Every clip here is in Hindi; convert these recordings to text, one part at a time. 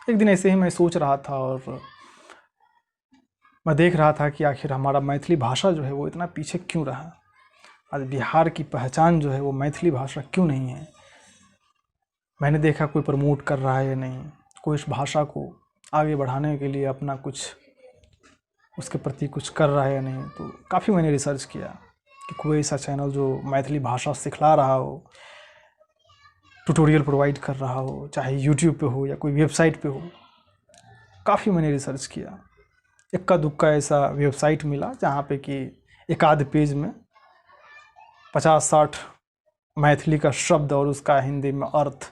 एक दिन ऐसे ही मैं सोच रहा था और मैं देख रहा था कि आखिर हमारा मैथिली भाषा जो है वो इतना पीछे क्यों रहा। आज बिहार की पहचान जो है वो मैथिली भाषा क्यों नहीं है। मैंने देखा कोई प्रमोट कर रहा है या नहीं, कोई इस भाषा को आगे बढ़ाने के लिए अपना कुछ उसके प्रति कुछ कर रहा है या नहीं। तो काफ़ी मैंने रिसर्च किया कि कोई ऐसा चैनल जो मैथिली भाषा सिखला रहा हो, ट्यूटोरियल प्रोवाइड कर रहा हो, चाहे यूट्यूब पे हो या कोई वेबसाइट पे हो। काफ़ी मैंने रिसर्च किया, इक्का दुक्का ऐसा वेबसाइट मिला जहाँ पे कि एक आध पेज में 50-60 मैथिली का शब्द और उसका हिंदी में अर्थ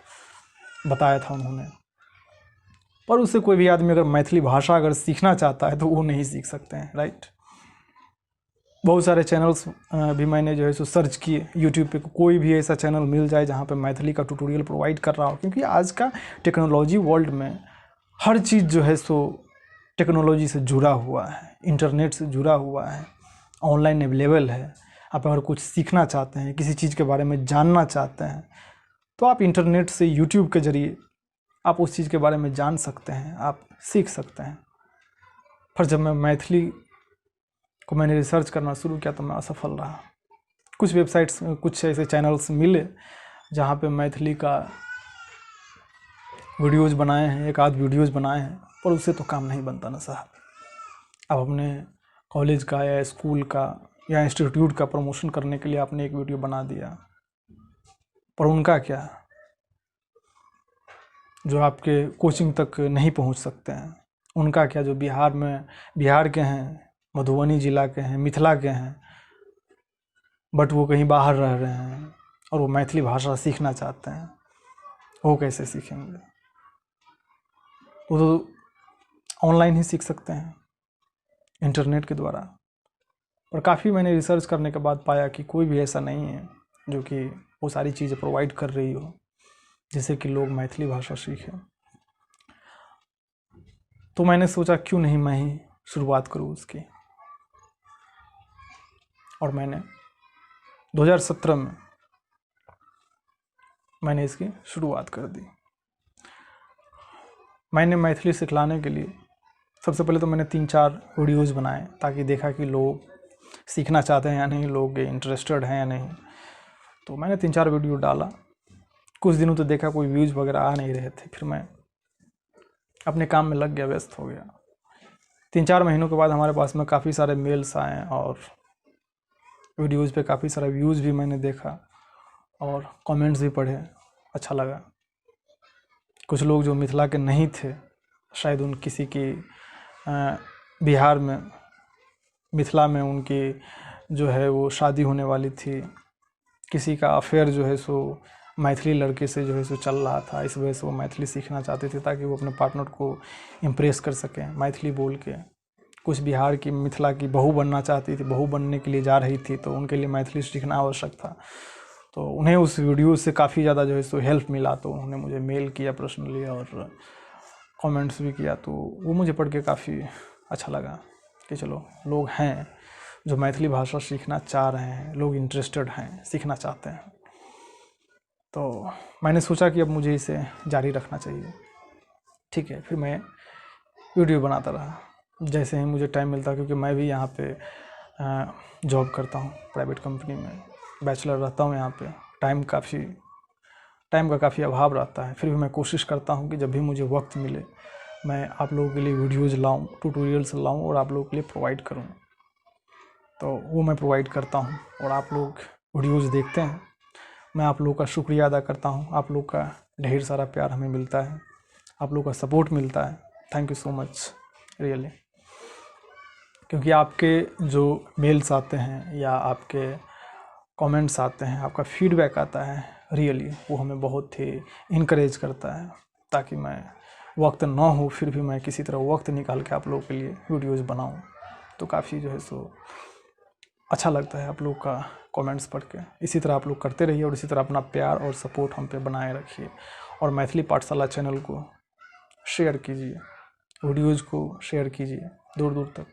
बताया था उन्होंने। पर उससे कोई भी आदमी अगर मैथिली भाषा अगर सीखना चाहता है तो वो नहीं सीख सकते हैं, राइट। बहुत सारे चैनल्स भी मैंने जो है सो सर्च किए यूट्यूब पे, कोई भी ऐसा चैनल मिल जाए जहाँ पे मैथिली का ट्यूटोरियल प्रोवाइड कर रहा हो। क्योंकि आज का टेक्नोलॉजी वर्ल्ड में हर चीज़ जो है सो टेक्नोलॉजी से जुड़ा हुआ है, इंटरनेट से जुड़ा हुआ है, ऑनलाइन अवेलेबल है। आप अगर कुछ सीखना चाहते हैं, किसी चीज़ के बारे में जानना चाहते हैं, तो आप इंटरनेट से यूट्यूब के ज़रिए आप उस चीज़ के बारे में जान सकते हैं, आप सीख सकते हैं। पर जब मैं मैथिली को मैंने रिसर्च करना शुरू किया तो मैं असफल रहा। कुछ वेबसाइट्स, कुछ ऐसे चैनल्स मिले जहाँ पे मैथिली का वीडियोज़ बनाए हैं, एक आध वीडियोज़ बनाए हैं, पर उससे तो काम नहीं बनता ना साहब। आप अपने कॉलेज का या स्कूल का या इंस्टीट्यूट का प्रमोशन करने के लिए आपने एक वीडियो बना दिया, पर उनका क्या जो आपके कोचिंग तक नहीं पहुंच सकते हैं, उनका क्या जो बिहार के हैं, मधुबनी जिला के हैं, मिथिला के हैं, बट वो कहीं बाहर रह रहे हैं और वो मैथिली भाषा सीखना चाहते हैं, वो कैसे सीखेंगे। वो तो ऑनलाइन ही सीख सकते हैं, इंटरनेट के द्वारा। और काफ़ी मैंने रिसर्च करने के बाद पाया कि कोई भी ऐसा नहीं है जो कि वो सारी चीज़ें प्रोवाइड कर रही हो जिससे कि लोग मैथिली भाषा सीखें। तो मैंने सोचा क्यों नहीं मैं ही शुरुआत करूँ उसकी, और मैंने 2017 में मैंने इसकी शुरुआत कर दी। मैंने मैथिली सिखलाने के लिए सबसे पहले तो मैंने 3-4 वीडियोज़ बनाए, ताकि देखा कि लोग सीखना चाहते हैं या नहीं, लोग इंटरेस्टेड हैं या नहीं। तो मैंने 3-4 वीडियो डाला। कुछ दिनों तो देखा कोई व्यूज़ वगैरह आ नहीं रहे थे, फिर मैं अपने काम में लग गया, व्यस्त हो गया। 3-4 महीनों के बाद हमारे पास में काफ़ी सारे मेल्स आए और वीडियोज़ पे काफ़ी सारा व्यूज़ भी मैंने देखा और कमेंट्स भी पढ़े, अच्छा लगा। कुछ लोग जो मिथिला के नहीं थे, शायद उन किसी की बिहार में मिथिला में उनकी जो है वो शादी होने वाली थी, किसी का अफेयर जो है सो मैथिली लड़के से जो है सो चल रहा था, इस वजह से वो मैथिली सीखना चाहते थे ताकि वो अपने पार्टनर को इम्प्रेस कर सकें मैथिली बोल के। कुछ बिहार की मिथिला की बहू बनना चाहती थी, बहू बनने के लिए जा रही थी, तो उनके लिए मैथिली सीखना आवश्यक था। तो उन्हें उस वीडियो से काफ़ी ज़्यादा जो है सो हेल्प मिला, तो उन्होंने मुझे मेल किया पर्सनली और कमेंट्स भी किया। तो वो मुझे पढ़ के काफ़ी अच्छा लगा कि चलो लोग हैं जो मैथिली भाषा सीखना चाह रहे हैं, लोग इंटरेस्टेड हैं, सीखना चाहते हैं। तो मैंने सोचा कि अब मुझे इसे जारी रखना चाहिए। ठीक है, फिर मैं वीडियो बनाता रहा जैसे ही मुझे टाइम मिलता, क्योंकि मैं भी यहाँ पे जॉब करता हूँ प्राइवेट कंपनी में, बैचलर रहता हूँ यहाँ पे। टाइम का काफ़ी अभाव रहता है, फिर भी मैं कोशिश करता हूँ कि जब भी मुझे वक्त मिले मैं आप लोगों के लिए वीडियोज़ लाऊँ, ट्यूटोरियल्स लाऊँ और आप लोगों के लिए प्रोवाइड करूँ। तो वो मैं प्रोवाइड करता हूँ और आप लोग वीडियोज़ देखते हैं। मैं आप लोगों का शुक्रिया अदा करता हूँ, आप लोग का ढेर सारा प्यार हमें मिलता है, आप लोग का सपोर्ट मिलता है। Thank you so much really. क्योंकि आपके जो मेल्स आते हैं या आपके कमेंट्स आते हैं, आपका फीडबैक आता है, रियली वो हमें बहुत ही इनकरेज करता है, ताकि मैं वक्त ना हो फिर भी मैं किसी तरह वक्त निकाल के आप लोगों के लिए वीडियोज़ बनाऊँ। तो काफ़ी जो है सो अच्छा लगता है आप लोग का कमेंट्स पढ़ के। इसी तरह आप लोग करते रहिए और इसी तरह अपना प्यार और सपोर्ट हम पे बनाए रखिए। और मैथिली पाठशाला चैनल को शेयर कीजिए, वीडियोज़ को शेयर कीजिए दूर दूर तक,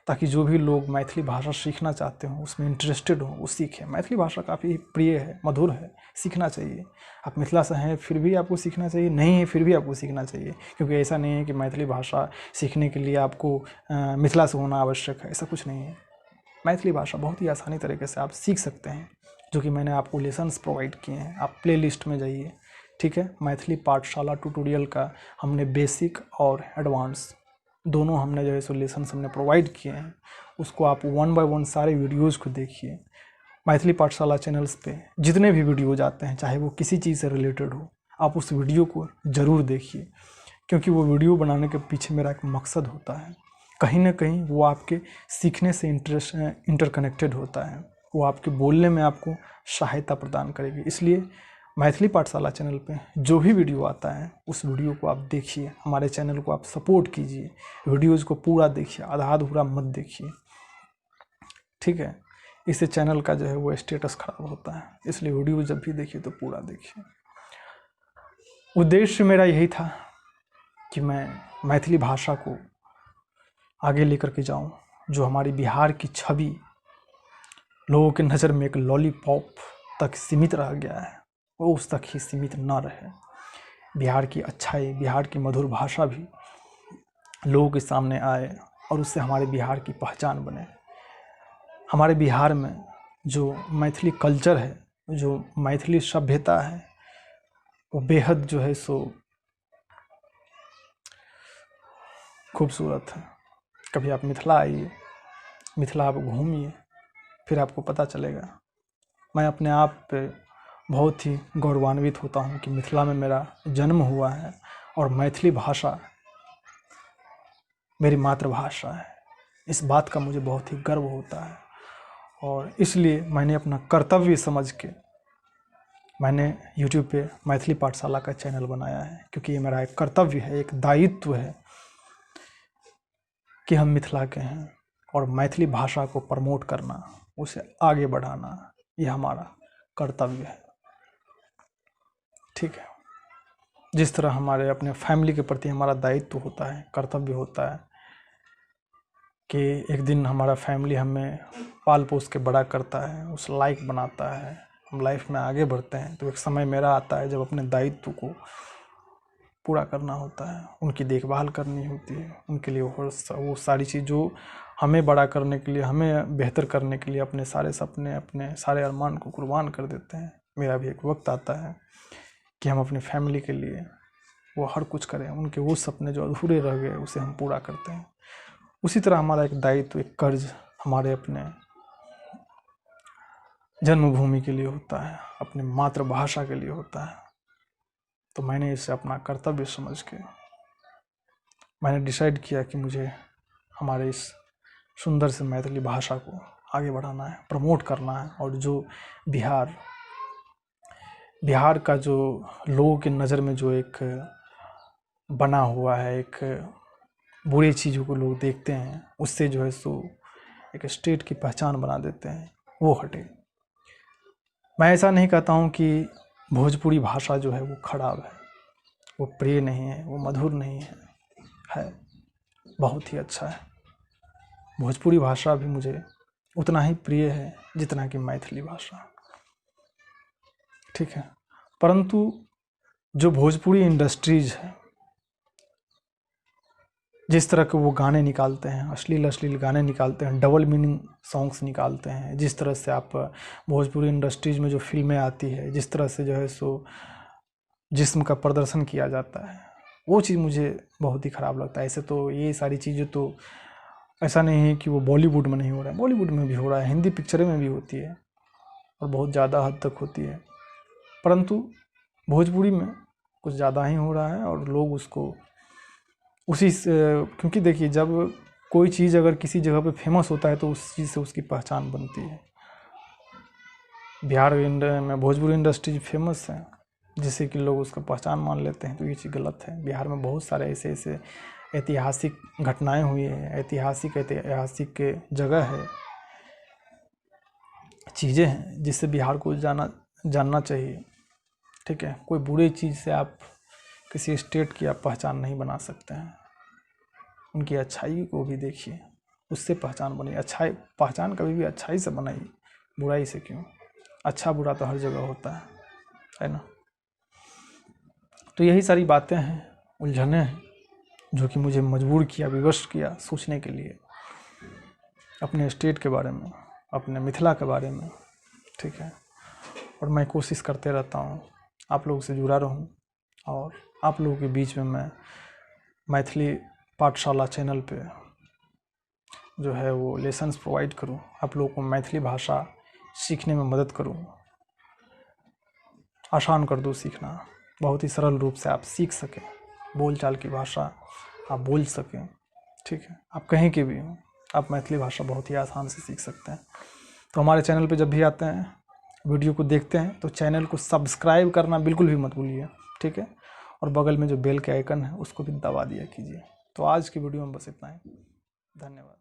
ताकि जो भी लोग मैथिली भाषा सीखना चाहते हों, उसमें इंटरेस्टेड हों, वो सीखें। मैथिली भाषा काफ़ी प्रिय है, मधुर है, सीखना चाहिए। आप मिथिला से हैं फिर भी आपको सीखना चाहिए, नहीं है फिर भी आपको सीखना चाहिए, क्योंकि ऐसा नहीं है कि मैथिली भाषा सीखने के लिए आपको मिथिला से होना आवश्यक है, ऐसा कुछ नहीं है। मैथिली भाषा बहुत ही आसानी तरीके से आप सीख सकते हैं, जो कि मैंने आपको लेसन्स प्रोवाइड किए हैं। आप प्ले लिस्ट में जाइए, ठीक है। मैथिली पाठशाला ट्यूटोरियल का हमने बेसिक और एडवांस दोनों हमने जो है सो लेसन्स हमने प्रोवाइड किए हैं। उसको आप 1 बाय 1 सारे वीडियोज़ को देखिए। मैथिली पाठशाला चैनल्स पे जितने भी वीडियोज आते हैं, चाहे वो किसी चीज़ से रिलेटेड हो, आप उस वीडियो को ज़रूर देखिए, क्योंकि वो वीडियो बनाने के पीछे मेरा एक मकसद होता है। कहीं ना कहीं वो आपके सीखने से इंटरकनेक्टेड होता है, वो आपके बोलने में आपको सहायता प्रदान करेगी। इसलिए मैथिली पाठशाला चैनल पे जो भी वीडियो आता है उस वीडियो को आप देखिए, हमारे चैनल को आप सपोर्ट कीजिए, वीडियोज़ को पूरा देखिए, आधा अधूरा मत देखिए, ठीक है। इससे चैनल का जो है वो स्टेटस खराब होता है, इसलिए वीडियो जब भी देखिए तो पूरा देखिए। उद्देश्य मेरा यही था कि मैं मैथिली भाषा को आगे लेकर के जाऊं। जो हमारी बिहार की छवि लोगों के नज़र में एक लॉलीपॉप तक सीमित रह गया है, वो उस तक ही सीमित ना रहे। बिहार की अच्छाई, बिहार की मधुर भाषा भी लोगों के सामने आए और उससे हमारे बिहार की पहचान बने। हमारे बिहार में जो मैथिली कल्चर है, जो मैथिली सभ्यता है, वो बेहद जो है सो खूबसूरत है। कभी आप मिथिला आइए, मिथिला आप घूमिए, फिर आपको पता चलेगा। मैं अपने आप पे बहुत ही गौरवान्वित होता हूँ कि मिथिला में मेरा जन्म हुआ है और मैथिली भाषा मेरी मातृभाषा है। इस बात का मुझे बहुत ही गर्व होता है और इसलिए मैंने अपना कर्तव्य समझ के मैंने YouTube पे मैथिली पाठशाला का चैनल बनाया है, क्योंकि ये मेरा एक कर्तव्य है, एक दायित्व है कि हम मिथिला के हैं और मैथिली भाषा को प्रमोट करना, उसे आगे बढ़ाना, ये हमारा कर्तव्य है, ठीक है। जिस तरह हमारे अपने फैमिली के प्रति हमारा दायित्व होता है, कर्तव्य होता है कि एक दिन हमारा फैमिली हमें पाल पोस के बड़ा करता है, उस लायक बनाता है, हम लाइफ में आगे बढ़ते हैं, तो एक समय मेरा आता है जब अपने दायित्व को पूरा करना होता है, उनकी देखभाल करनी होती है, उनके लिए वो सारी चीज़ जो हमें बड़ा करने के लिए, हमें बेहतर करने के लिए अपने सारे सपने, अपने सारे अरमान को कुर्बान कर देते हैं। मेरा भी एक वक्त आता है कि हम अपने फैमिली के लिए वो हर कुछ करें, उनके वो सपने जो अधूरे रह गए उसे हम पूरा करते हैं। उसी तरह हमारा एक दायित्व, एक कर्ज हमारे अपने जन्मभूमि के लिए होता है, अपने मातृभाषा के लिए होता है। तो मैंने इसे अपना कर्तव्य समझ के मैंने डिसाइड किया कि मुझे हमारे इस सुंदर से मैथिली भाषा को आगे बढ़ाना है, प्रमोट करना है। और जो बिहार का जो लोगों के नज़र में जो एक बना हुआ है, एक बुरी चीज़ों को लोग देखते हैं, उससे जो है सो एक स्टेट की पहचान बना देते हैं, वो हटे। मैं ऐसा नहीं कहता हूँ कि भोजपुरी भाषा जो है वो खराब है, वो प्रिय नहीं है, वो मधुर नहीं है बहुत ही अच्छा है। भोजपुरी भाषा भी मुझे उतना ही प्रिय है जितना कि मैथिली भाषा, ठीक है। परंतु जो भोजपुरी इंडस्ट्रीज है, जिस तरह के वो गाने निकालते हैं, अश्लील गाने निकालते हैं, डबल मीनिंग सॉन्ग्स निकालते हैं, जिस तरह से आप भोजपुरी इंडस्ट्रीज में जो फिल्में आती है, जिस तरह से जो है सो जिस्म का प्रदर्शन किया जाता है, वो चीज़ मुझे बहुत ही ख़राब लगता है। ऐसे तो ये सारी चीज़ें तो ऐसा नहीं है कि वो बॉलीवुड में नहीं हो रहा है, बॉलीवुड में भी हो रहा है, हिंदी पिक्चरें में भी होती है और बहुत ज़्यादा हद तक होती है, परंतु भोजपुरी में कुछ ज़्यादा ही हो रहा है और लोग उसको उसी से, क्योंकि देखिए जब कोई चीज़ अगर किसी जगह पे फेमस होता है तो उस चीज़ से उसकी पहचान बनती है। बिहार में भोजपुरी इंडस्ट्री फेमस है जिससे कि लोग उसका पहचान मान लेते हैं, तो ये चीज़ गलत है। बिहार में बहुत सारे ऐसे ऐतिहासिक घटनाएं हुई हैं, ऐतिहासिक जगह है, चीज़ें हैं जिससे बिहार को जानना चाहिए, ठीक है। कोई बुरी चीज़ से आप किसी स्टेट की आप पहचान नहीं बना सकते हैं, उनकी अच्छाई को भी देखिए, उससे पहचान बनी। अच्छाई पहचान कभी भी अच्छाई से बनाई, बुराई से क्यों। अच्छा बुरा तो हर जगह होता है ना। तो यही सारी बातें हैं, उलझने हैं, जो कि मुझे मजबूर किया, विवश किया सोचने के लिए अपने स्टेट के बारे में, अपने मिथिला के बारे में। ठीक है, और मैं कोशिश करते रहता हूँ आप लोगों से जुड़ा रहूँ, और आप लोगों के बीच में मैं मैथिली पाठशाला चैनल पे जो है वो लेसन्स प्रोवाइड करूँ, आप लोगों को मैथिली भाषा सीखने में मदद करूँ, आसान कर दूँ सीखना, बहुत ही सरल रूप से आप सीख सकें, बोलचाल की भाषा आप बोल सकें। ठीक है, आप कहीं के भी हों, आप मैथिली भाषा बहुत ही आसान से सीख सकते हैं। तो हमारे चैनल पे जब भी आते हैं, वीडियो को देखते हैं, तो चैनल को सब्सक्राइब करना बिल्कुल भी मत भूलिए। ठीक है, और बगल में जो बेल के आइकन है उसको भी दबा दिया कीजिए। तो आज की वीडियो में बस इतना ही, धन्यवाद।